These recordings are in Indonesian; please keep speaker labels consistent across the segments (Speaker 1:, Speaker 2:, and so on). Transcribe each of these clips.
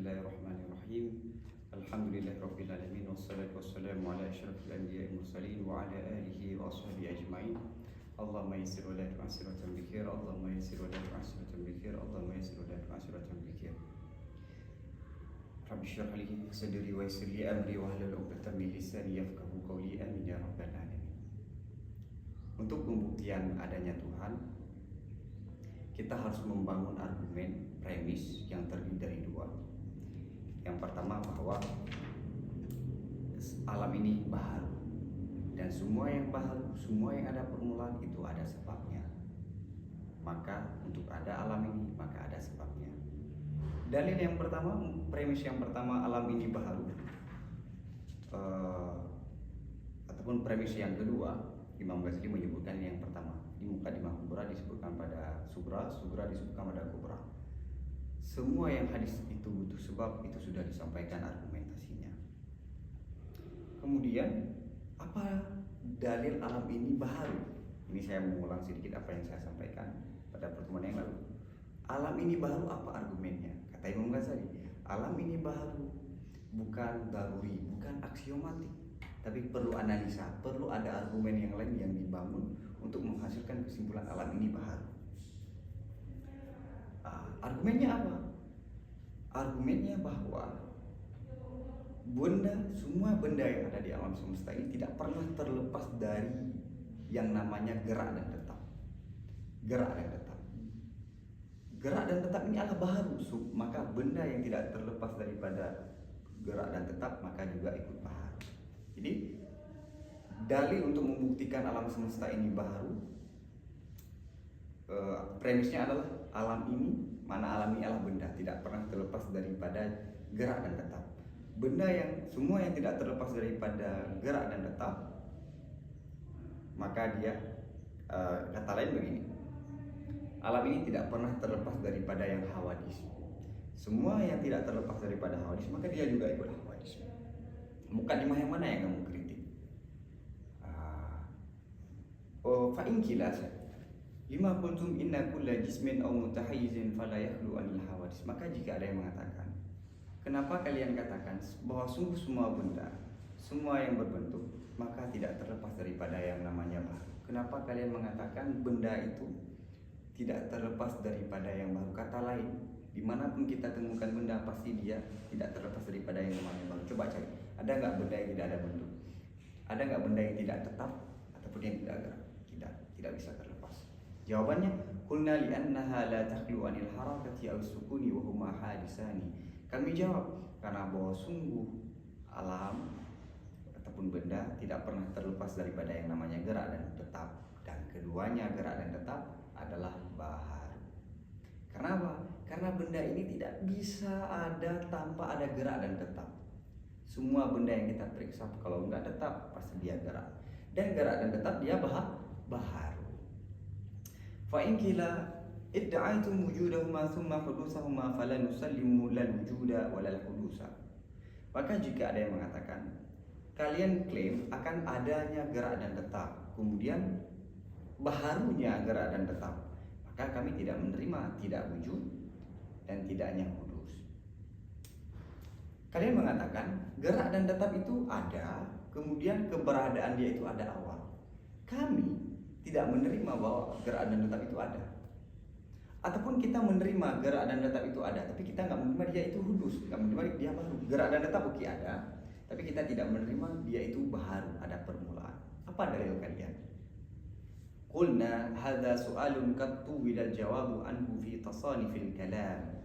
Speaker 1: Bismillahirrahmanirrahim. Alhamdulillahirabbil alamin wassalatu wassalamu ala asyrafil anbiya'i mursalin wa ala alihi wa ashabihi ajmain. Allahumma yassir wa la tu'assir wa tambikhir. Allahumma yassir wa la tu'assir wa tambikhir. Allahumma yassir wa la tu'assir wa tambikhir. Rabbi shrah li sadri wa yassir li amri wa hlul 'uqdatam min lisani yafqahu qawli. Amin ya rabbal alamin. Untuk pembuktian adanya Tuhan, kita harus membangun argumen premis yang terdiri dari dua. Yang pertama bahwa alam ini baharu, dan semua yang baharu, semua yang ada permulaan itu ada sebabnya. Maka untuk ada alam ini, maka ada sebabnya. Dalil yang pertama, premis yang pertama, alam ini baharu, ataupun premis yang kedua, Imam Ghazali menyebutkan yang pertama di Muqaddimah Kubra disebutkan pada Sugra disebutkan pada Kubra. Semua yang hadis itu butuh sebab, itu sudah disampaikan argumentasinya. Kemudian apa dalil alam ini baharu? Ini saya mengulang sedikit apa yang saya sampaikan pada pertemuan yang lalu. Alam ini baharu, apa argumennya? Kata Imam Ghazali, alam ini baharu bukan daruri, bukan aksiomatik, tapi perlu analisa, perlu ada argumen yang lain yang dibangun untuk menghasilkan kesimpulan alam ini baharu. Argumennya apa? Argumennya bahwa semua benda yang ada di alam semesta ini tidak pernah terlepas dari yang namanya gerak dan tetap. Gerak dan tetap. Gerak dan tetap ini adalah baharu, maka benda yang tidak terlepas daripada gerak dan tetap maka juga ikut baharu. Jadi dalil untuk membuktikan alam semesta ini baharu, premisnya adalah alam ini, mana alam ini adalah benda, tidak pernah terlepas daripada gerak dan tetap. Benda semua yang tidak terlepas daripada gerak dan tetap, maka dia, kata lain begini, alam ini tidak pernah terlepas daripada yang hawadis. Semua yang tidak terlepas daripada hawadis, maka dia juga ikut hawadis. Muqaddimah yang mana yang kamu kritik? Fa'in kilas lima kuntum inna kulla jismin aw mutahayyizin fala yakhlu anil hawadis. Maka jika ada yang mengatakan, kenapa kalian katakan bahwa sungguh semua benda, semua yang berbentuk, maka tidak terlepas daripada yang namanya baharu? Kenapa kalian mengatakan benda itu tidak terlepas daripada yang baharu? Kata lain, dimanapun kita temukan benda, pasti dia tidak terlepas daripada yang namanya baharu. Coba cari, ada nggak benda yang tidak ada bentuk? Ada nggak benda yang tidak tetap ataupun yang tidak gerak? Tidak bisa terlepas. Jawabannya, qulna li'annaha la takhlu 'anil harakati aw sukuni wa huma hadisani. Kami jawab, karena bahwa sungguh alam ataupun benda tidak pernah terlepas daripada yang namanya gerak dan tetap, dan keduanya gerak dan tetap adalah baharu. Karena apa? Karena benda ini tidak bisa ada tanpa ada gerak dan tetap. Semua benda yang kita periksa, kalau enggak tetap pasti dia gerak, dan gerak dan tetap dia baharu. Fa in qila idda'aytum wujudahuma thumma hudusahuma fala nusallimu lal wujuda wa lal hudusa. Maka jika ada yang mengatakan, kalian klaim akan adanya gerak dan tetap, kemudian baharunya gerak dan tetap, maka kami tidak menerima tidak wujud dan tidaknya hudus. Kalian mengatakan gerak dan tetap itu ada, kemudian keberadaan dia itu ada awal. Kami tidak menerima bahwa gerak dan tetap itu ada. Ataupun kita menerima gerak dan tetap itu ada, tapi kita nggak menerima dia itu hudus, nggak menerima dia baru. Gerak dan tetap oke ada, tapi kita tidak menerima dia itu baharu, ada permulaan. Apa dalil kalian? Qulna hadza su'alun qad tuwila al-jawabu anhu fi tasanifil kalam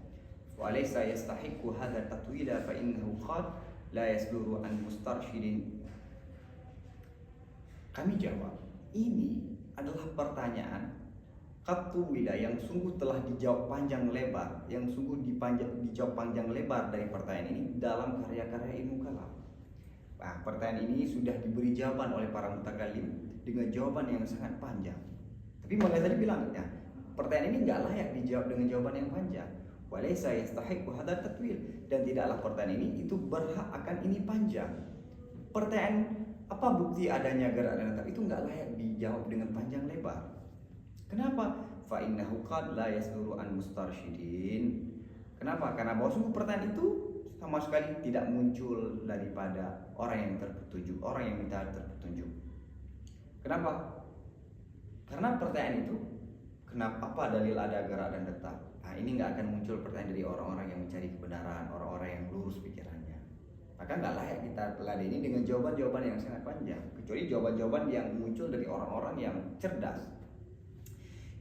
Speaker 1: wa laysa yastahiqqu hadha tatwila fa innahu qad la yasduru an mustarshidin. Kami jawab, ini adalah pertanyaan qattuwila yang sungguh telah dijawab panjang lebar, yang sungguh dijawab panjang lebar dari pertanyaan ini dalam karya-karya ilmu kalam. Nah, pertanyaan ini sudah diberi jawaban oleh para mutakallim dengan jawaban yang sangat panjang. Tapi mulai tadi bilang, ya, pertanyaan ini nggak layak dijawab dengan jawaban yang panjang. Walaysa yastahiqqu hadzal tatwil, dan tidaklah pertanyaan ini itu berhak akan ini panjang. Pertanyaan apa bukti adanya gerak dan tetap itu nggak layak dijawab dengan panjang lebar. Kenapa? Fa innahu qad la yasduru an mustarsyidin. Kenapa? Karena bahwa sungguh pertanyaan itu sama sekali tidak muncul daripada orang yang terpetunjuk, orang yang minta terpetunjuk. Kenapa? Karena pertanyaan itu, kenapa, apa dalil ada gerak dan detak? Nah, ini nggak akan muncul pertanyaan dari orang-orang yang mencari kebenaran, orang-orang yang lurus pikirannya. Maka nggak layak kita teladani dengan jawaban-jawaban yang sangat panjang, kecuali jawaban-jawaban yang muncul dari orang-orang yang cerdas.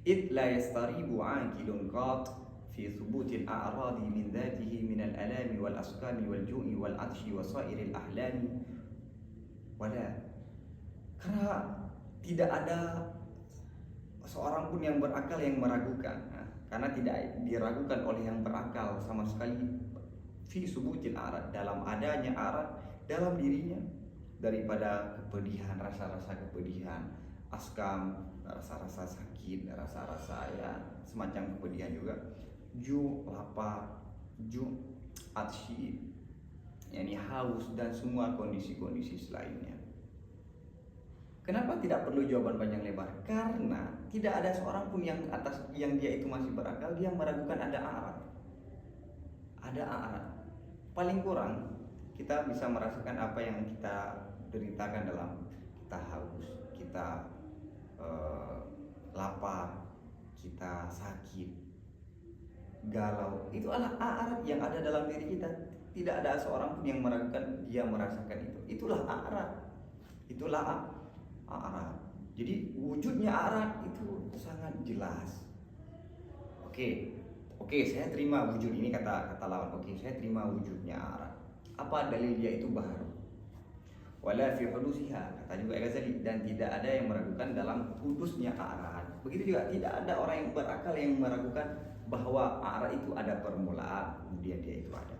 Speaker 1: Id la yastaribu aqilun qat fi thubutil a'radi min dhatihi min al-alami wal asqami wal ju'i wal 'atshi wa sairil ahlami wala, karena tidak ada seorang pun yang berakal yang meragukan. Nah, karena tidak diragukan oleh yang berakal sama sekali fi subutil arad, dalam adanya arad dalam dirinya, daripada kepedihan, rasa-rasa kepedihan, askam, rasa-rasa sakit, rasa-rasa ya semacam kepedihan juga, ju, lapar, ju, atshi, yakni haus, dan semua kondisi-kondisi selainnya. Kenapa tidak perlu jawaban panjang lebar? Karena tidak ada seorang pun yang atas yang dia itu masih berakal dia meragukan ada arad. Ada arad. Paling kurang kita bisa merasakan apa yang kita deritakan dalam kita haus, kita lapar, kita sakit, galau. Itu adalah arad yang ada dalam diri kita. Tidak ada seorang pun yang meragukan dia merasakan itu. Itulah arad. Itulah arad. Jadi wujudnya arad itu sangat jelas. Oke, saya terima wujud ini, kata lawan. Oke, saya terima wujudnya arad. Apa dalil dia itu baharu? Wala fi hudusiha, kata juga Al-Ghazali, dan tidak ada yang meragukan dalam hudusnya arad. Begitu juga tidak ada orang yang berakal yang meragukan bahwa arad itu ada permulaan, kemudian dia itu ada.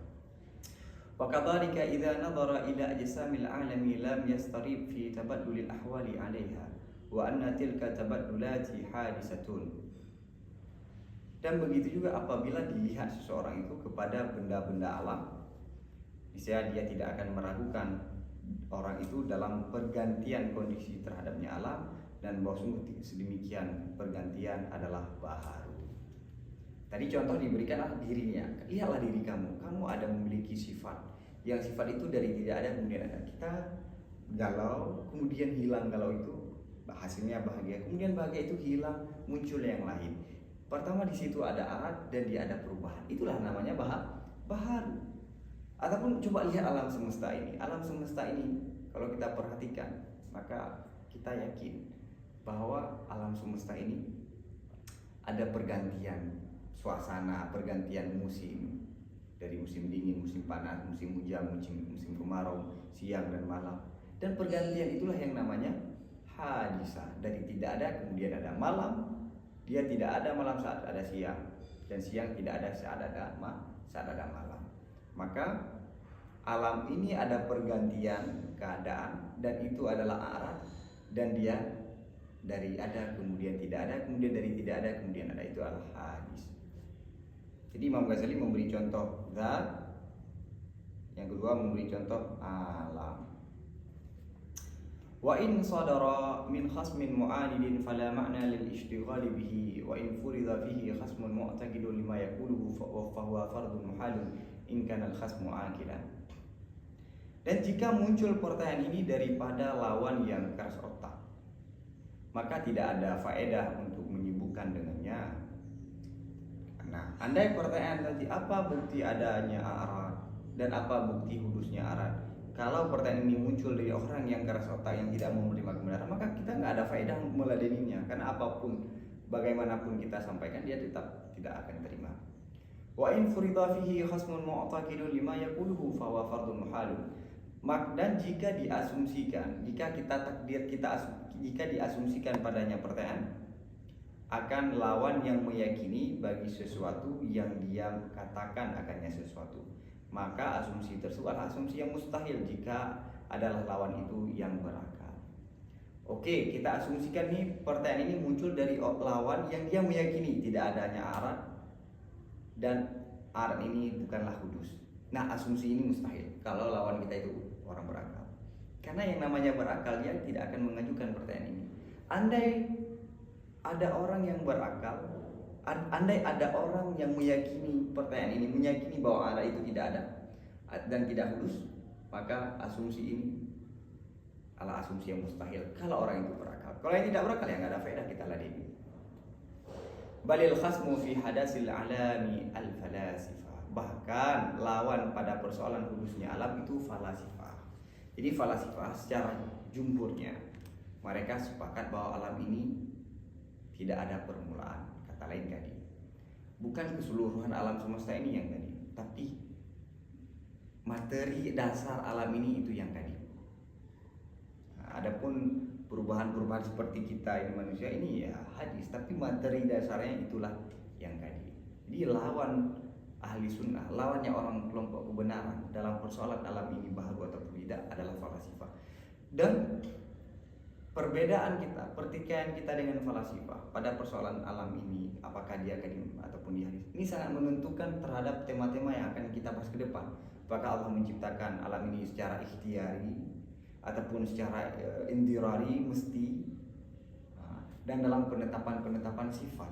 Speaker 1: Wa kadzalika idza nadhara ila ajsamil alami lam yastarib fi tabaddulil ahwali 'alaiha wa anna tilka tabaddulati hadisatun. Dan begitu juga apabila dilihat seseorang itu kepada benda-benda alam, misalnya dia tidak akan meragukan orang itu dalam pergantian kondisi terhadapnya alam, dan bahwa sungguh sedemikian pergantian adalah baharu. Tadi contoh diberikan dirinya, lihatlah diri kamu, kamu ada memiliki sifat, yang sifat itu dari tidak ada kemudian ada. Kita galau, kemudian hilang galau itu, hasilnya bahagia, kemudian bahagia itu hilang, muncul yang lain. Pertama di situ ada arad dan dia ada perubahan. Itulah namanya baharu. Ataupun coba lihat alam semesta ini. Alam semesta ini kalau kita perhatikan, maka kita yakin bahwa alam semesta ini ada pergantian suasana, pergantian musim, dari musim dingin, musim panas, musim hujan, musim kemarau, siang dan malam. Dan pergantian itulah yang namanya hadisah. Dari tidak ada kemudian ada malam. Dia tidak ada malam saat ada siang, dan siang tidak ada saat ada malam. Maka alam ini ada pergantian keadaan, dan itu adalah arad, dan dia dari ada kemudian tidak ada, kemudian dari tidak ada kemudian ada, itu adalah hadis. Jadi Imam Ghazali memberi contoh zat, yang kedua memberi contoh alam. Wa in sadara min khasmin mu'anidin fala ma'na lil ishtighali bihi wa in furida fihi khasmun mu'taqidun lima yaquluhu fa huwa fardun muhalun in kana al khasmu aqilan. Dan jika muncul pertanyaan ini daripada lawan yang keras otak, maka tidak ada faedah untuk menyibukkan dengannya. Nah, andai pertanyaan nanti apa bukti adanya arad dan apa bukti hudusnya arad, kalau pertanyaan ini muncul dari orang yang keras otak yang tidak mau menerima kebenaran, maka kita nggak ada faedah meladeninya, karena apapun bagaimanapun kita sampaikan dia tetap tidak akan terima. Wa in furida fihi khasmun mu'taqidun lima yaquluhu fa huwa fardun muhalun. Dan jika diasumsikan, jika diasumsikan padanya pertanyaan akan lawan yang meyakini bagi sesuatu yang dia katakan akannya sesuatu, maka asumsi tersebut adalah asumsi yang mustahil jika adalah lawan itu yang berakal. Oke, kita asumsikan nih pertanyaan ini muncul dari lawan yang dia meyakini tidak adanya arad, dan arad ini bukanlah hudus. Nah, asumsi ini mustahil kalau lawan kita itu orang berakal, karena yang namanya berakal dia tidak akan mengajukan pertanyaan ini. Andai ada orang yang berakal, andai ada orang yang meyakini pertanyaan ini, meyakini bahwa arad itu tidak ada, dan tidak hulus, maka asumsi ini adalah asumsi yang mustahil kalau orang itu berakal. Kalau yang tidak berakal ya nggak ada faedah kita ladeni. Balil khasmu fi hadasil alami al falasifah. Bahkan lawan pada persoalan hulusnya alam itu falasifah. Jadi falasifah secara jumhurnya mereka sepakat bahwa alam ini tidak ada permulaan. Kata lain tadi, bukan keseluruhan alam semesta ini yang tadi, tapi materi dasar alam ini itu yang tadi. Nah, adapun perubahan-perubahan seperti kita ini manusia ini ya hadis, tapi materi dasarnya itulah yang tadi. Jadi lawan ahli sunnah, lawannya orang kelompok kebenaran dalam persoalan alam ini baharu atau tidak adalah falasifah. Dan perbedaan kita, pertikaian kita dengan falasifah pada persoalan alam ini, apakah dia kadim ataupun dia hadis, ini sangat menentukan terhadap tema-tema yang akan kita bahas ke depan. Apakah Allah menciptakan alam ini secara ikhtiari ataupun secara indirari mesti, dan dalam penetapan sifat.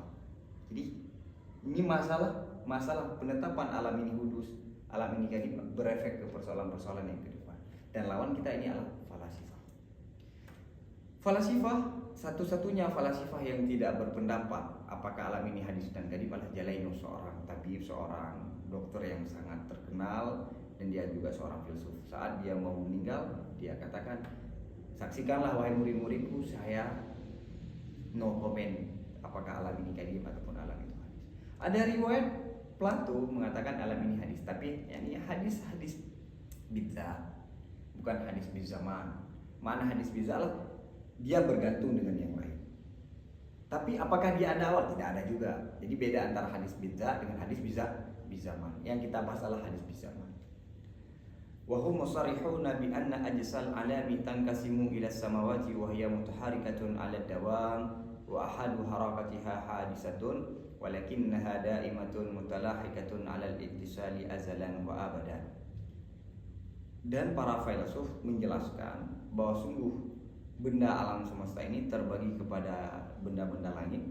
Speaker 1: Jadi ini masalah penetapan alam ini hudus, alam ini kadim berefek ke persoalan-persoalan yang ke depan. Dan lawan kita ini adalah falasifah. Falasifah, satu-satunya falasifah yang tidak berpendapat apakah alam ini hadis dan kadim adalah Jalaino, seorang tabib, seorang dokter yang sangat terkenal, dan dia juga seorang filsuf. Saat dia mau meninggal, dia katakan, saksikanlah wahai murid-muridku, saya no comment apakah alam ini kadim ataupun alam itu hadis. Ada riwayat Plato mengatakan alam ini hadis, tapi ini hadis bidzah, bukan hadis bizaman. Mana hadis bidzah lah, dia bergantung dengan yang lain. Tapi apakah dia ada awal? Tidak ada juga. Jadi beda antara hadis bidzah dengan hadis bizaman. Yang kita bahas adalah hadis bizaman. Wa hum musarrihuna bi anna ajsal alami tankasimu ila samawati wa hiya mutaharikatun 'ala dawam wa ahadu harakatiha hadisatun walakinnaha da'imatun mutalahikatun 'ala al-ittisali azalan wa abadan. Dan para filsuf menjelaskan bahwa sungguh benda alam semesta ini terbagi kepada benda-benda langit,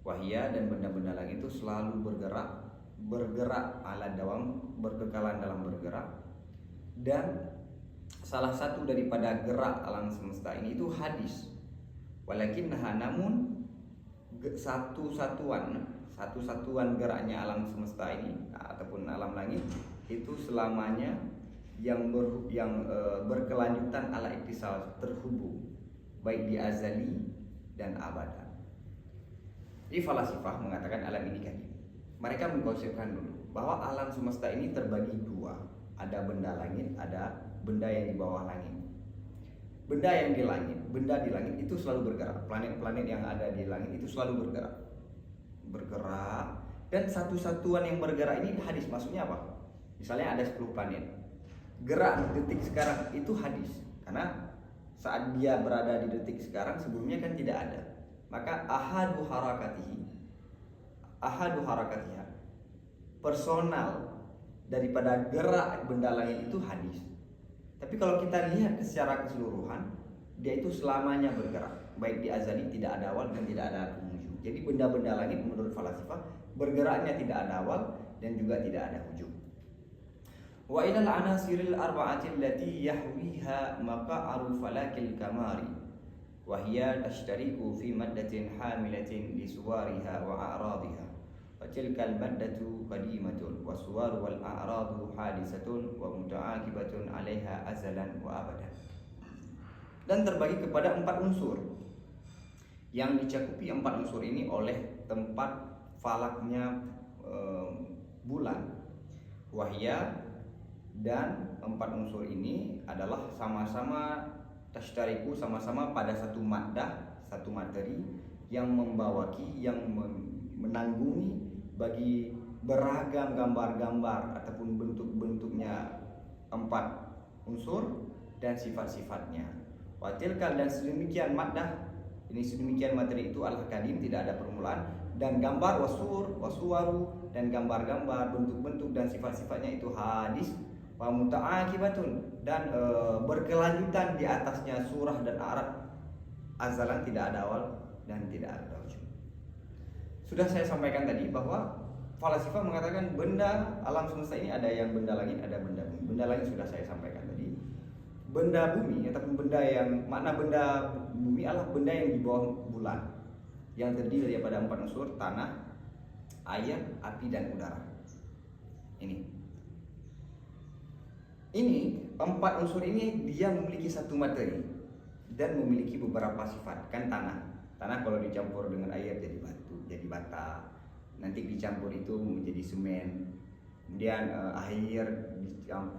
Speaker 1: wahia, dan benda-benda langit itu selalu bergerak ala dawam, berkekalan dalam bergerak. Dan salah satu daripada gerak alam semesta ini itu hadis. Walakinnaha, namun satu-satuan geraknya alam semesta ini ataupun alam langit itu selamanya yang berkelanjutan ala ittisal, terhubung baik di azali dan abadan. Jadi falasifah mengatakan alam ini kadim. Mereka mengkonsepkan dulu bahwa alam semesta ini terbagi dua, ada benda langit, ada benda yang di bawah langit. Benda di langit itu selalu bergerak. Planet-planet yang ada di langit itu selalu bergerak. Dan satu-satuan yang bergerak ini hadis. Maksudnya apa? Misalnya ada 10 planet, gerak di detik sekarang itu hadis, karena saat dia berada di detik sekarang sebelumnya kan tidak ada. Maka ahadu harakatiha, personal daripada gerak benda langit itu hadis. Tapi kalau kita lihat secara keseluruhan, dia itu selamanya bergerak, baik di azali, tidak ada awal dan tidak ada ujung. Jadi benda-benda langit menurut falasifah bergeraknya tidak ada awal dan juga tidak ada ujung. Wa ilal anasiril arba'ati allati yahwiha maqa'aru falakil kamari wa hiya tashtariku fi maddatin hamilatin li suwariha wa a'radiha wa tilkal maddatu qadimatun wa suwaru wal a'radu hadisatun wa muta'aqibatun 'alaiha azalan wa abadan. Dan terbagi kepada 4 unsur yang dicakupi 4 unsur ini oleh tempat falaknya bulan, wahya. Dan 4 unsur ini adalah sama-sama tashtariku, sama-sama pada satu maddah, satu materi yang membawaki, yang menanggungi bagi beragam gambar-gambar ataupun bentuk-bentuknya 4 unsur dan sifat-sifatnya. Watilkal, dan sedemikian maddah, ini sedemikian materi itu adalah kadim, tidak ada permulaan. Dan gambar wasuwaru, dan gambar-gambar, bentuk-bentuk dan sifat-sifatnya itu hadis. Wa muta'aqibatun, dan berkelanjutan di atasnya surah dan arab, azalan, tidak ada awal dan tidak ada ujung. Sudah saya sampaikan tadi bahwa Falasifah mengatakan benda alam semesta ini ada yang benda langit, ada benda bumi. Benda langit sudah saya sampaikan tadi. Benda bumi ataupun benda yang makna benda bumi adalah benda yang di bawah bulan, yang terdiri daripada 4 unsur: tanah, air, api, dan udara. Ini 4 unsur ini dia memiliki satu materi dan memiliki beberapa sifat. Kan tanah kalau dicampur dengan air jadi batu, jadi bata. Nanti dicampur itu menjadi semen. Kemudian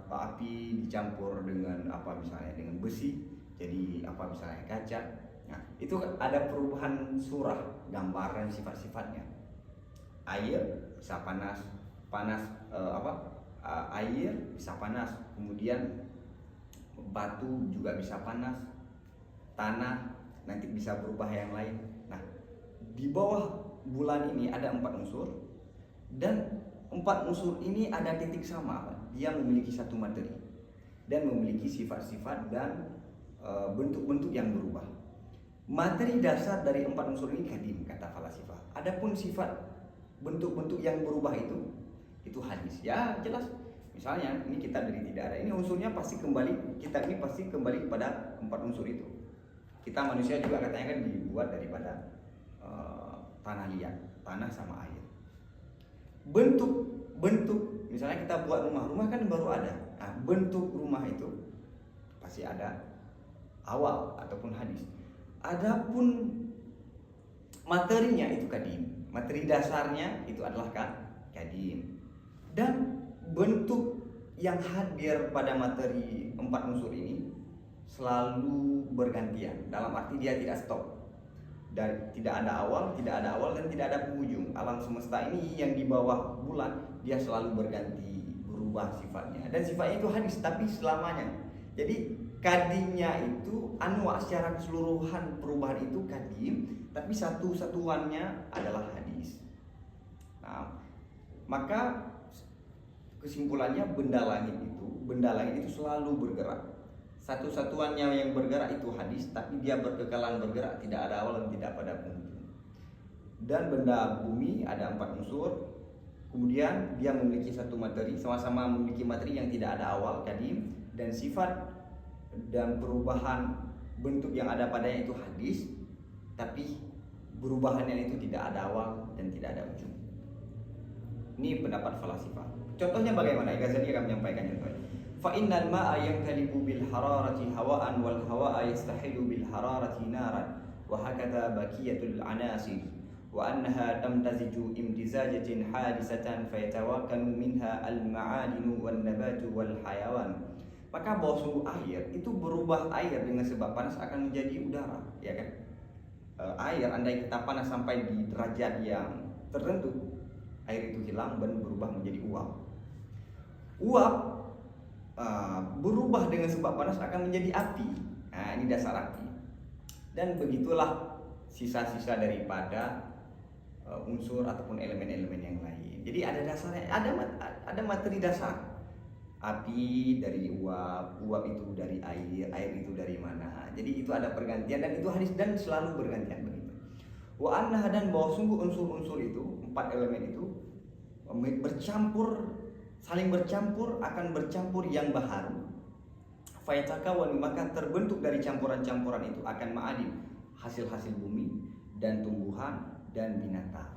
Speaker 1: api dicampur dengan misalnya dengan besi jadi misalnya kaca. Nah, itu ada perubahan surah, gambaran sifat-sifatnya. Air bisa air bisa panas, kemudian batu juga bisa panas, tanah nanti bisa berubah yang lain. Nah, di bawah bulan ini ada 4 unsur, dan 4 unsur ini ada titik sama, dia memiliki satu materi dan memiliki sifat-sifat dan bentuk-bentuk yang berubah. Materi dasar dari 4 unsur ini kadim, kata falasifah. Adapun sifat bentuk-bentuk yang berubah itu hadis. Ya jelas, misalnya ini kita dari tidak ada, ini unsurnya pasti kembali, kita ini pasti kembali kepada 4 unsur itu. Kita manusia juga katanya kan dibuat daripada tanah liat, tanah sama air. Bentuk misalnya kita buat rumah kan baru ada. Nah, bentuk rumah itu pasti ada awal ataupun hadis. Adapun materinya itu kadim, materi dasarnya itu adalah kadim. Dan bentuk yang hadir pada materi 4 unsur ini selalu bergantian, dalam arti dia tidak stop. Dan tidak ada awal dan tidak ada penghujung. Alam semesta ini yang di bawah bulan dia selalu berganti, berubah sifatnya, dan sifatnya itu hadis tapi selamanya. Jadi kadimnya itu secara keseluruhan perubahan itu kadim, tapi satu-satuannya adalah hadis. Nah, maka kesimpulannya benda langit itu selalu bergerak. Satu-satuannya yang bergerak itu hadis, tapi dia berkekalan bergerak, tidak ada awal dan tidak pada penghujung. Dan benda bumi ada 4 unsur, kemudian dia memiliki satu materi, sama-sama memiliki materi yang tidak ada awal, kadim, dan sifat dan perubahan bentuk yang ada padanya itu hadis, tapi perubahannya itu tidak ada awal dan tidak ada ujung. Ini pendapat falasifah. Contohnya bagaimana? Ghazali akan menyampaikan contohnya. Fa innal ma'a yankalibu bil hararati hawa'an wal hawa'a yastahilu bil hararati naran wa hakadha baqiyatul anasir wa annaha tamtaziju imtizajatin hadisatan fayatawakkanu minha al ma'adinu wan nabatu wal hayawan. Maka bahwa sungguh air itu berubah air dengan sebab panas akan menjadi udara, ya kan? Air andai kita panas sampai di derajat yang tertentu, air itu hilang dan berubah menjadi uap. Uap berubah dengan sebab panas akan menjadi api. Nah, ini dasar api. Dan begitulah sisa-sisa daripada unsur ataupun elemen-elemen yang lain. Jadi ada dasarnya, ada materi dasar. Api dari uap itu dari air itu dari mana. Jadi itu ada pergantian dan itu hadis dan selalu bergantian begitu. Wa anna, dan bahwa sungguh unsur-unsur itu, 4 elemen itu saling bercampur akan bercampur yang baharu. Fayatakawan, maka terbentuk dari campuran-campuran itu akan ma'adin, hasil-hasil bumi dan tumbuhan dan binatang.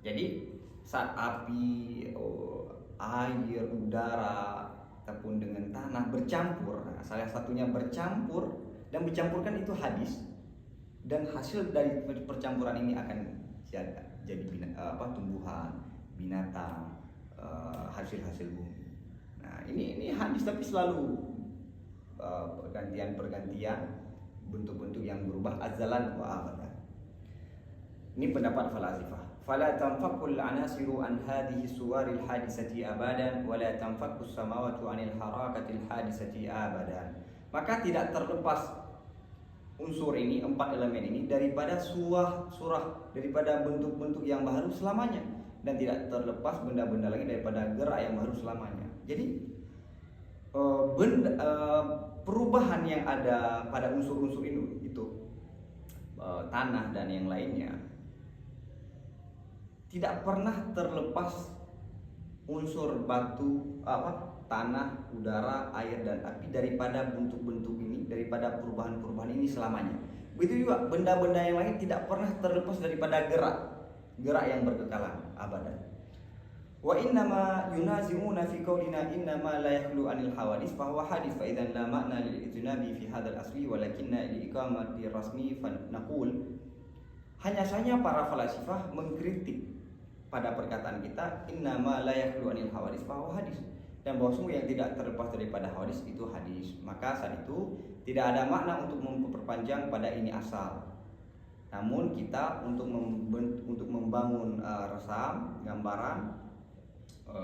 Speaker 1: Jadi saat api, air, udara ataupun dengan tanah bercampur, salah satunya bercampur dan bercampurkan itu hadis, dan hasil dari percampuran ini akan jadi tumbuhan, binatang, hasil-hasil bumi. Nah, ini hadis tapi selalu pergantian bentuk-bentuk yang berubah azalan wa abadan. Ini pendapat falasifah. Fala tanfakul anasiru an hadhihi suwaril hadisati abadan wa la tanfakus samawati anil harakatil hadisati abadan. Maka tidak terlepas unsur ini, 4 elemen ini daripada surah daripada bentuk-bentuk yang baru selamanya, dan tidak terlepas benda-benda lagi daripada gerak yang baru selamanya. Jadi perubahan yang ada pada unsur-unsur itu tanah dan yang lainnya tidak pernah terlepas unsur batu, tanah, udara, air dan api daripada bentuk-bentuk ini, daripada perubahan-perubahan ini selamanya. Begitu juga benda-benda yang lain tidak pernah terlepas daripada gerak yang berkekalan abadan. Wa innama yunazi'una fi qaulina innama la yakhlu anil hawadis fa huwa hadis fa idzan la ma'na lil itinabi fi hadzal asli walakinna li iqamati rasmi fa naqul. Hanya saja para falasifah mengkritik pada perkataan kita innama la yakhlu anil hawadis fa huwa hadis, dan bahwa sungguh yang tidak terlepas daripada hawadis itu hadis. Maka saat itu tidak ada makna untuk memperpanjang pada ini asal. Namun kita untuk membangun resam, gambaran,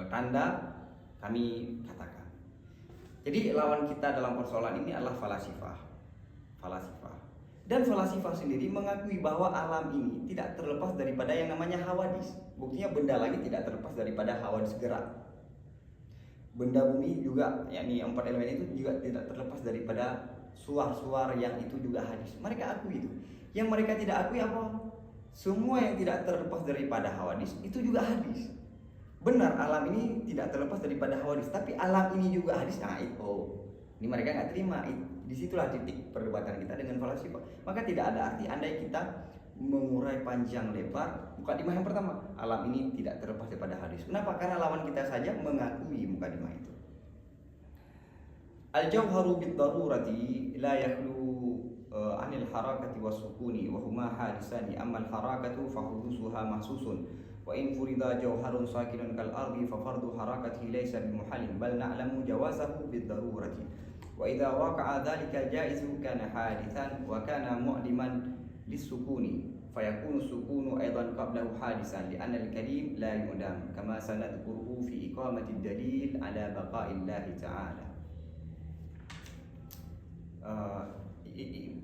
Speaker 1: tanda, kami katakan. Jadi lawan kita dalam persoalan ini adalah falasifah. Dan falasifah sendiri mengakui bahwa alam ini tidak terlepas daripada yang namanya hawadis. Buktinya benda langit tidak terlepas daripada hawadis gerak. Benda bumi juga, yakni 4 elemen itu juga tidak terlepas daripada suar-suar yang itu juga hadis. Mereka akui itu. Yang mereka tidak akui apa? Semua yang tidak terlepas daripada hawadis itu juga hadis. Benar, alam ini tidak terlepas daripada hawadis, tapi alam ini juga hadis. Nah itu, ini mereka nggak terima. Disitulah titik perdebatan kita dengan falasifah. Maka tidak ada arti andai kita mengurai panjang lebar mukadimah yang pertama, alam ini tidak terlepas daripada hadis. Kenapa? Karena lawan kita saja mengakui mukadimah itu. Al-jawharu bid-darurati la yakhlu anil harakati was-sukuni wa huma hadisani, amma al-harakatu fa hudusuha mahsusun. Wa in furida jawharun sakinun kal ardi fa fardu harakatihi laysa bimuhalin bal na'lamu jawazahu bid-darurati. Wa idza waqa'a dhalika jaizu kana hadithan wa kana mu'liman lis-sukuni fayakunu sukunu aidan qablahu hadisan li'anna al-kalim la yu'dam kama sanadkuruhu fi iqamati ad-dalil ala baqa'illahi ta'ala.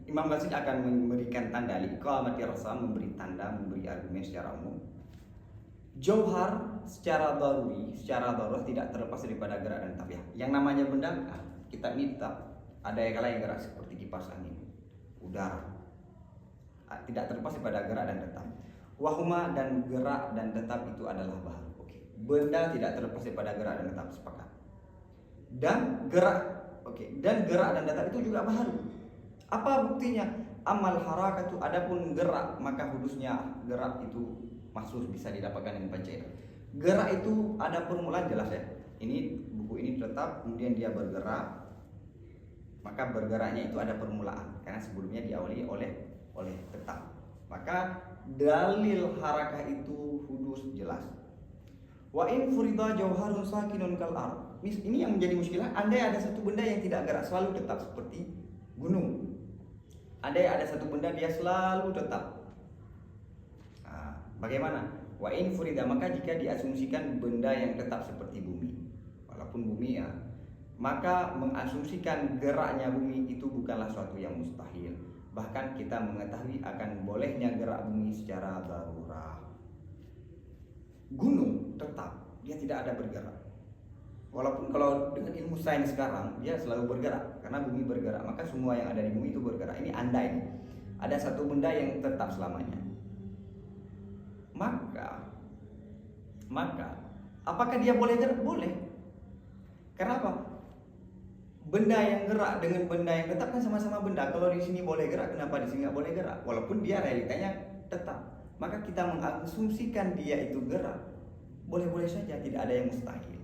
Speaker 1: Imam Ghazali akan memberikan tanda iqamati rasam, memberi tanda, memberi argumen secara umum. Jauhar secara daruri, secara darurat tidak terlepas daripada gerak dan tabiat. Yang namanya benda, kita minta ada yang gerak seperti kipas angin, udara, tidak terlepas daripada gerak dan tetap. Wahuma, dan gerak dan tetap itu adalah baharu. Oke. Benda tidak terlepas daripada gerak dan tetap, sepakat. Dan gerak, dan gerak dan tetap itu juga baharu. Apa buktinya? Amal harakatu, adapun gerak, maka hudusnya gerak itu mahsus, bisa didapatkan dengan panca. Gerak itu ada permulaan, jelas ya. Ini buku ini tetap, kemudian dia bergerak, maka bergeraknya itu ada permulaan karena sebelumnya diawali oleh tetap. Maka dalil harakah itu hudus, jelas. Wa in furida jauharun sakinun kal ard. Ini yang menjadi muskilah. Andai ada satu benda yang tidak gerak, selalu tetap, seperti gunung. Andai ada satu benda dia selalu tetap. Bagaimana? Wa in furida, maka jika diasumsikan benda yang tetap seperti bumi, walaupun bumi maka mengasumsikan geraknya bumi itu bukanlah suatu yang mustahil. Bahkan kita mengetahui akan bolehnya gerak bumi secara darurat. Gunung tetap, dia tidak ada bergerak. Walaupun kalau dengan ilmu sains sekarang dia selalu bergerak, karena bumi bergerak, maka semua yang ada di bumi itu bergerak. Ini andai ada satu benda yang tetap selamanya. Maka apakah dia boleh gerak? Boleh. Karena apa? Benda yang gerak dengan benda yang tetap kan sama-sama benda. Kalau di sini boleh gerak, kenapa di sini nggak boleh gerak? Walaupun dia realitanya tetap. Maka kita mengasumsikan dia itu gerak, boleh-boleh saja, tidak ada yang mustahil.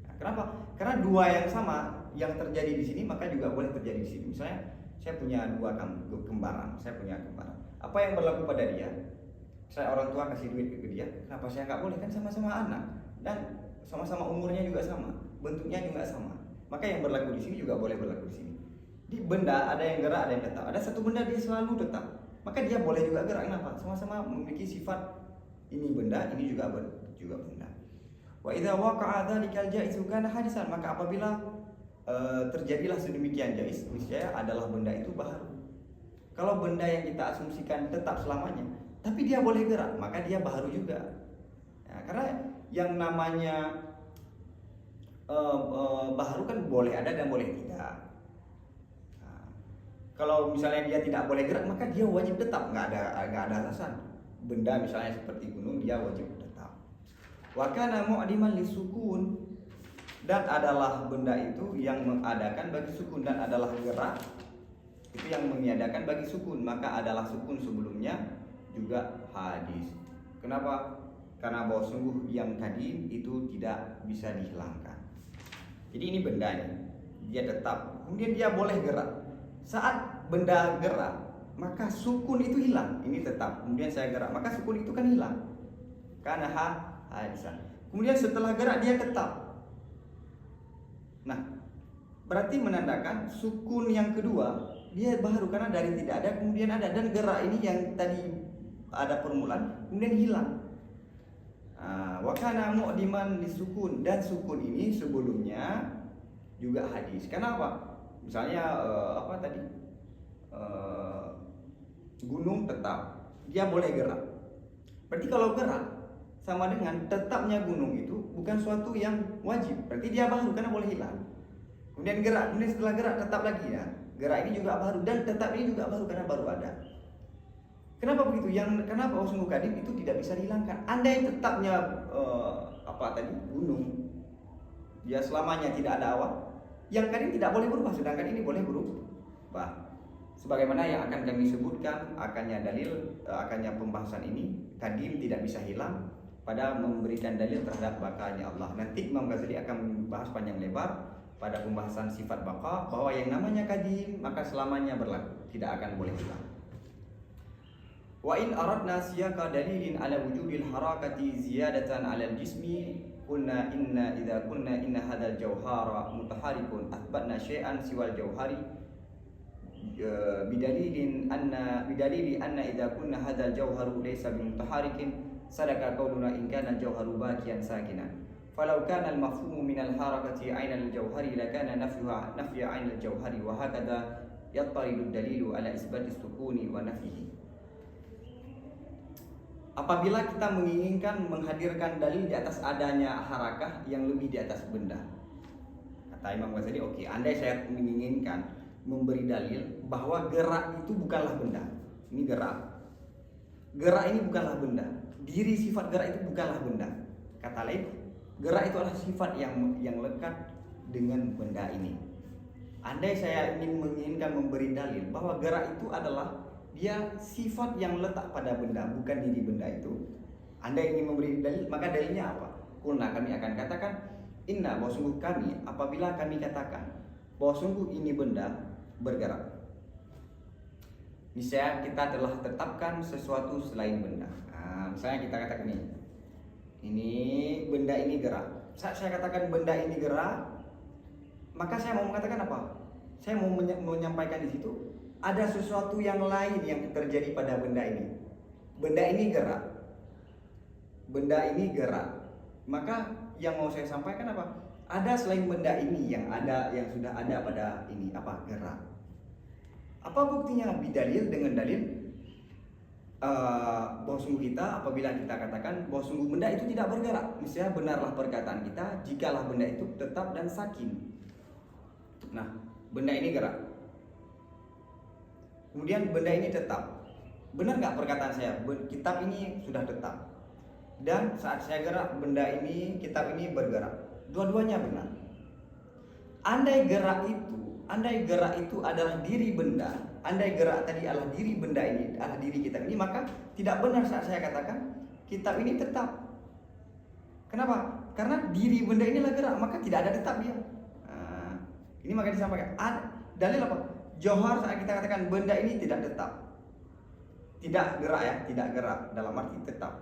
Speaker 1: Nah, kenapa? Karena dua yang sama yang terjadi di sini maka juga boleh terjadi di sini. Misalnya saya punya dua kembaran, Apa yang berlaku pada dia? Saya orang tua kasih duit ke dia, kenapa saya nggak boleh? Kan sama-sama anak dan sama-sama umurnya juga sama, bentuknya juga sama. Maka yang berlaku di sini juga boleh berlaku di sini. Di benda ada yang gerak, ada yang tetap. Ada satu benda dia selalu tetap, maka dia boleh juga gerak. Kenapa? Sama-sama memiliki sifat, ini benda, ini juga benda. Wa idza waqa'a dzalikal jaizu kana hadisan, maka apabila terjadilah sedemikian jaiz, niscaya adalah benda itu baharu. Kalau benda yang kita asumsikan tetap selamanya, tapi dia boleh gerak, maka dia baharu juga. Nah, karena yang namanya baharu kan boleh ada dan boleh tidak. Nah, kalau misalnya dia tidak boleh gerak, maka dia wajib tetap, nggak ada alasan. benda misalnya seperti gunung, dia wajib tetap. Wa kana mu'diman lisukun, dan adalah benda itu yang mengadakan bagi sukun, dan adalah gerak itu yang meniadakan bagi sukun, maka adalah sukun sebelumnya juga hadis. Kenapa? Karena bahwa sungguh yang kadim itu tidak bisa dihilangkan. Jadi ini benda ini, dia tetap, kemudian dia boleh gerak. Saat benda gerak, maka sukun itu hilang. Ini tetap, kemudian saya gerak, maka sukun itu kan hilang. Karena hadisan. Kemudian setelah gerak dia tetap. Nah, berarti menandakan sukun yang kedua dia baru, karena dari tidak ada kemudian ada, dan gerak ini yang tadi ada permulaan kemudian hilang. Wa kana mu'diman lisukun, dan sukun ini sebelumnya juga hadis. Kenapa? Misalnya gunung tetap, dia boleh gerak. Berarti kalau gerak sama dengan tetapnya gunung itu bukan suatu yang wajib. Berarti dia baru karena boleh hilang. Kemudian gerak, kemudian setelah gerak tetap lagi ya. Gerak ini juga baru, dan tetap ini juga baru karena baru ada. Kenapa begitu? Kenapa sungguh kadim itu tidak bisa dihilangkan? Andai tetapnya gunung, dia selamanya tidak ada awan, yang kadim tidak boleh berubah, sedangkan ini boleh berubah. Sebagaimana yang akan kami sebutkan, akannya pembahasan ini, kadim tidak bisa hilang pada memberikan dalil terhadap bakanya Allah. Nanti Imam Ghazali akan membahas panjang lebar pada pembahasan sifat baqa, bahwa yang namanya kadim maka selamanya berlaku, tidak akan boleh hilang. Wa in aradna siyaqa dalilin ala wujudil harakati ziyadatan ala al-jismi qulna idza kunna inna hadzal jawhara mutaharikun athbatna syai'an siwal jawhari bidalili anna idza kunna hadzal jawharu laysa bimutaharikin sadaka qauluna in kana al-jawharu baqiyan sakinan. Falau kana al-mafhumu min al-harakati 'aina al-jawhari lakana nafya 'aina al-jawhari wa hakadha yattaridu ad-dalilu ala isbati sukuni wa nafyihi. Apabila kita menginginkan menghadirkan dalil di atas adanya harakah yang lebih di atas benda, kata Imam Ghazali, oke, andai saya menginginkan memberi dalil bahwa gerak itu bukanlah benda. Ini gerak. Gerak ini bukanlah benda. Diri sifat gerak itu bukanlah benda. Kata lain, gerak itu adalah sifat yang lekat dengan benda ini. Andai saya menginginkan memberi dalil bahwa gerak itu adalah dia sifat yang letak pada benda, bukan diri benda itu. Andai ingin memberi dalil, maka dalilnya apa? Kulna, kami akan katakan, inna, bahwa sungguh kami, apabila kami katakan bahwa sungguh ini benda bergerak, misalnya kita telah tetapkan sesuatu selain benda. Misalnya kita katakan ini benda ini gerak. Saat saya katakan benda ini gerak, maka saya mau mengatakan apa? Saya mau menyampaikan di situ ada sesuatu yang lain yang terjadi pada benda ini. Benda ini gerak. Benda ini gerak. Maka yang mau saya sampaikan apa? Ada selain benda ini yang sudah ada pada ini, gerak. Apa buktinya? Bidalil, dengan dalil bahwa sungguh kita, apabila kita katakan bahwa sungguh benda itu tidak bergerak, misalnya benarlah perkataan kita jikalah benda itu tetap dan sakin. Nah, benda ini gerak, kemudian benda ini tetap. Benar nggak perkataan saya? Kitab ini sudah tetap, dan saat saya gerak, benda ini, kitab ini bergerak. Dua-duanya benar. Andai gerak itu adalah diri benda, andai gerak tadi adalah diri benda ini, adalah diri kitab ini, maka tidak benar saat saya katakan kitab ini tetap. Kenapa? Karena diri benda inilah gerak, maka tidak ada tetap dia. Ini maka disampaikan. Dalil apa? Jauhar saat kita katakan benda ini tidak tetap, tidak gerak ya, tidak gerak dalam arti tetap.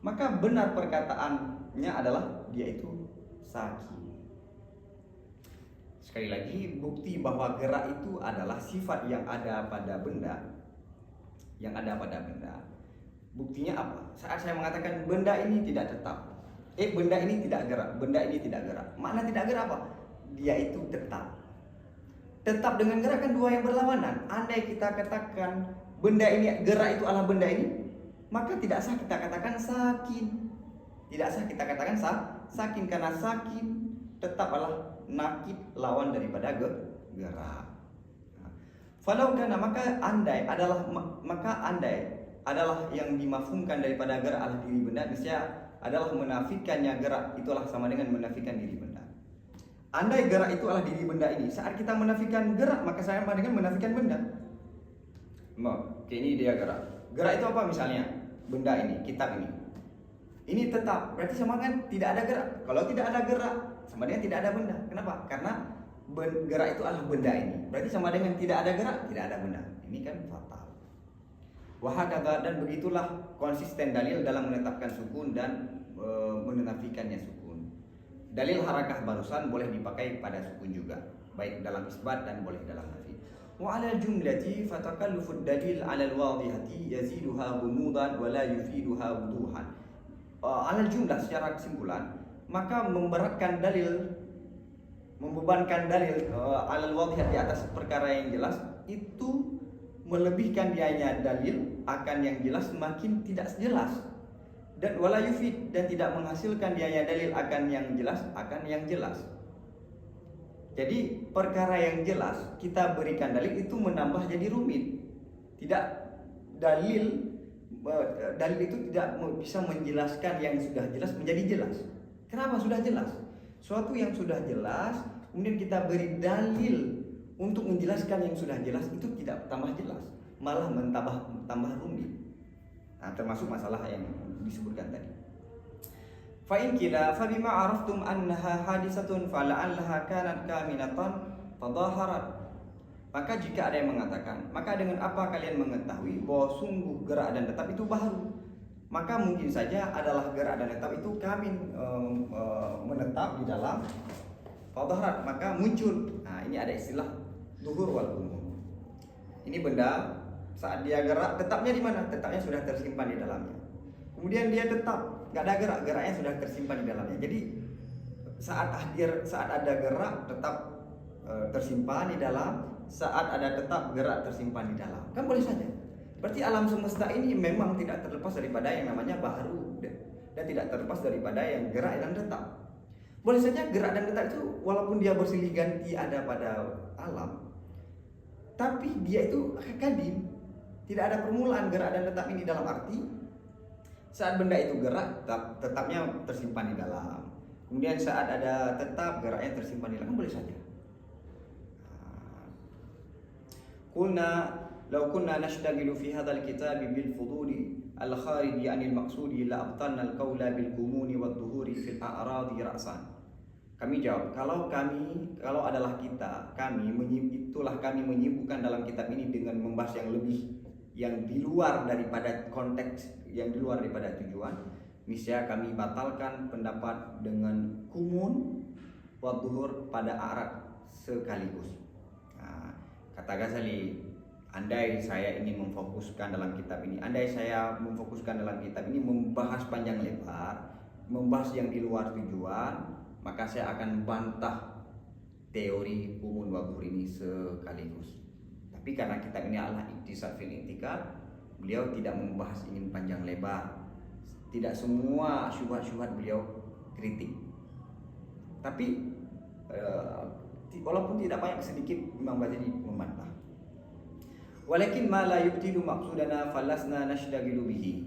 Speaker 1: Maka benar perkataannya adalah dia itu sakin. Sekali lagi, bukti bahwa gerak itu adalah sifat yang ada pada benda, Buktinya apa? Saat saya mengatakan benda ini tidak tetap, benda ini tidak gerak, benda ini tidak gerak. Makna tidak gerak apa? Dia itu tetap. Tetap dengan gerak kan dua yang berlawanan. Andai kita katakan benda ini gerak itu adalah benda ini, maka tidak sah kita katakan sakin. Tidak sah kita katakan sakin, karena sakin tetap adalah nakid, lawan daripada gerak. Falau kana, maka andai adalah yang dimafhumkan daripada gerak adalah diri benda, niscaya adalah menafikannya gerak itulah sama dengan menafikan diri benda. Andai gerak itu adalah diri benda ini, saat kita menafikan gerak maka sama dengan menafikan benda. Oke, ini dia gerak. Gerak itu apa misalnya? Benda ini, kitab ini. Ini tetap, berarti sama dengan tidak ada gerak. Kalau tidak ada gerak, sama dengan tidak ada benda. Kenapa? Karena gerak itu adalah benda ini. Berarti sama dengan tidak ada gerak, tidak ada benda. Ini kan fatal. Wahakata, dan begitulah konsisten dalil dalam menetapkan sukun dan menafikannya sukun. Dalil harakah barusan boleh dipakai pada sukun juga, baik dalam isbat dan boleh dalam nafi. Wa 'ala jumlati fatakallufud dalil 'ala al-wadihati yaziduha gumudan wa la yufiduha wuduhan. 'Ala jumlah secara kesimpulan, maka membebankan dalil 'ala al-wadihati di atas perkara yang jelas itu melebihkan dianya dalil akan yang jelas semakin tidak jelas, dan wala yufid, dan tidak menghasilkan dianya dalil akan yang jelas. Jadi perkara yang jelas kita berikan dalil itu menambah jadi rumit. Tidak, dalil itu tidak bisa menjelaskan yang sudah jelas menjadi jelas. Kenapa sudah jelas? Suatu yang sudah jelas kemudian kita beri dalil untuk menjelaskan yang sudah jelas itu tidak tambah jelas, malah tambah rumit. Nah, termasuk masalah yang disebutkan tadi. Fa in kila fa bima araftum annaha hadisatun fala'allaha kanat kaminatan fadhaharat. Maka jika ada yang mengatakan, maka dengan apa kalian mengetahui bahwa sungguh gerak dan tetap itu baru? Maka mungkin saja adalah gerak dan tetap itu kamin menetap di dalam fadhaharat, maka muncul. Nah, ini ada istilah zuhur wal gumun. Ini benda saat dia gerak, tetapnya di mana? Tetapnya sudah tersimpan di dalamnya. Kemudian dia tetap nggak ada gerak, geraknya sudah tersimpan di dalamnya. Jadi saat ada gerak tetap tersimpan di dalam, saat ada tetap gerak tersimpan di dalam, kan boleh saja. Berarti alam semesta ini memang tidak terlepas daripada yang namanya baru dan tidak terlepas daripada yang gerak dan tetap. Boleh saja gerak dan tetap itu walaupun dia bersilih ganti ada pada alam, tapi dia itu kadim. Tidak ada permulaan gerak dan tetap ini, dalam arti saat benda itu gerak tetapnya tersimpan di dalam. Kemudian saat ada tetap geraknya tersimpan di dalam, boleh saja. Qulna law kunna nashtagilu fi hadzal kitab bil fuduli al khariji anil maqsudi la abtalna al qawla bil gumuni wad dhuhuri fil a'radi ra'san. Kami jawab, kalau adalah kami menyibukkan dalam kitab ini dengan membahas yang lebih, yang di luar daripada konteks, yang di luar daripada tujuan, niscaya kami batalkan pendapat dengan kumun wa dhuhur pada arat sekaligus. Nah, kata Ghazali, andai saya ingin memfokuskan dalam kitab ini, membahas panjang lebar, membahas yang di luar tujuan, maka saya akan bantah teori kumun wa dhuhur ini sekaligus. Tapi karena kitab ini adalah iktisad fil i'tiqad, beliau tidak membahas ingin panjang lebar. Tidak semua syubhat-syubhat beliau kritik. Tapi walaupun tidak banyak, sedikit Imam Ghazali membantah. Walakin ma la yubtilu maqsudana falasna nashdagilu bihi.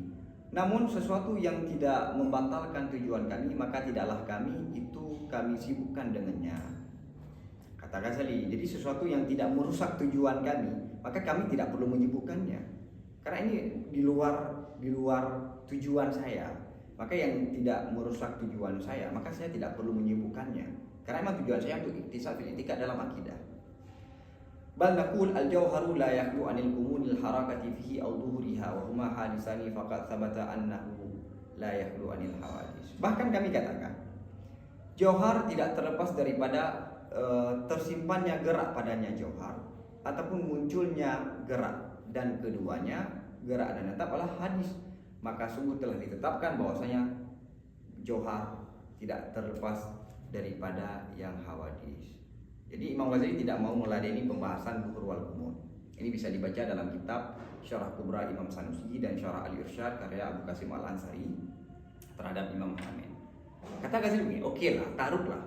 Speaker 1: Namun sesuatu yang tidak membatalkan tujuan kami, maka tidaklah kami sibukkan dengannya. Kata Ghazali, jadi sesuatu yang tidak merusak tujuan kami, maka kami tidak perlu menyibukkannya. Karena ini di luar tujuan saya, maka yang tidak merusak tujuan saya, maka saya tidak perlu menyibukkannya. Karena memang tujuan saya untuk iktisad fil i'tiqad dalam akidah. Bal naqul al-jawharu la yakhlu 'anil kumunil harakati fihi aw dhuhuriha wa huma hadisani faqad thabata annahu la yakhlu 'anil hawadis. Bahkan kami katakan, jauhar tidak terlepas daripada tersimpannya gerak padanya jauhar ataupun munculnya gerak, dan keduanya gerak dan tetap adalah hadis. Maka sungguh telah ditetapkan bahwasanya jauhar tidak terlepas daripada yang hawadis. Jadi Imam Ghazali tidak mau meladeni pembahasan dhuhur wal gumun. Ini bisa dibaca dalam kitab Syarah Kubra Imam Sanusi dan Syarah Al-Irsyad karya Abu Qasim Al-Ansari terhadap Imam Muhammad. Kata Ghazali begini, oke lah, taruhlah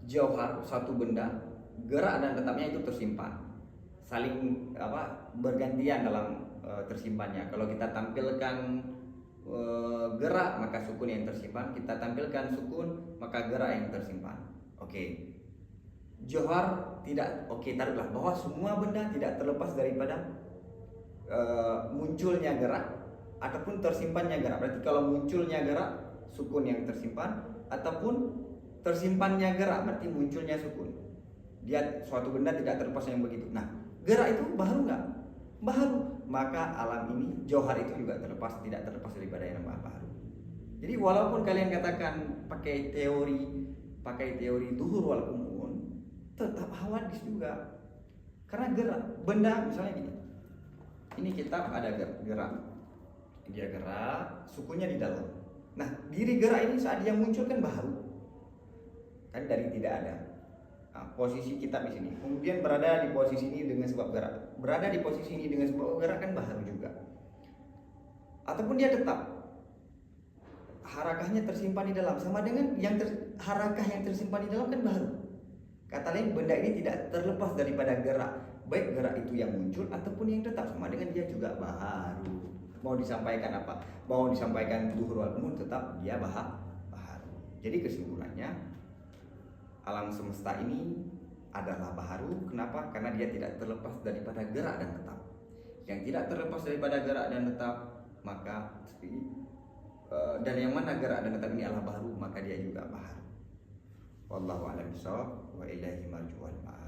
Speaker 1: jauhar satu benda gerak dan tetapnya itu tersimpan, saling bergantian tersimpannya. Kalau kita tampilkan gerak maka sukun yang tersimpan, kita tampilkan sukun maka gerak yang tersimpan. Oke. Johar tidak, oke, taruhlah bahwa semua benda tidak terlepas daripada munculnya gerak ataupun tersimpannya gerak. Berarti kalau munculnya gerak sukun yang tersimpan, ataupun tersimpannya gerak berarti munculnya sukun. Dia suatu benda tidak terlepas yang begitu. Nah, gerak itu baharu nggak? Baharu. Maka alam ini johar itu juga tidak terlepas daripada yang baharu. Jadi walaupun kalian katakan pakai teori duhur wal kumun, tetap hawadis juga. Karena gerak benda misalnya gini. Ini kitab ada gerak. Dia gerak, sukunya di dalam. Nah, diri gerak ini saat dia muncul kan baharu. Kan dari tidak ada. Nah, posisi kitab di sini. Kemudian berada di posisi ini dengan sebab gerak. Berada di posisi ini dengan sebab gerak kan baharu juga. Ataupun dia tetap harakahnya tersimpan di dalam, sama dengan harakah yang tersimpan di dalam kan baharu. Kata lain, benda ini tidak terlepas daripada gerak, baik gerak itu yang muncul ataupun yang tetap, sama dengan dia juga baharu. Mau disampaikan apa? Mau disampaikan duhur wal kumun, tetap dia baharu. Jadi kesimpulannya, alam semesta ini adalah baharu. Kenapa? Karena dia tidak terlepas daripada gerak dan tetap. Yang tidak terlepas daripada gerak dan tetap, maka dan yang mana gerak dan tetap ini adalah baharu, maka dia juga baharu. Wallahu a'lam bishawab wa ilaihi marji'ul ma'ab.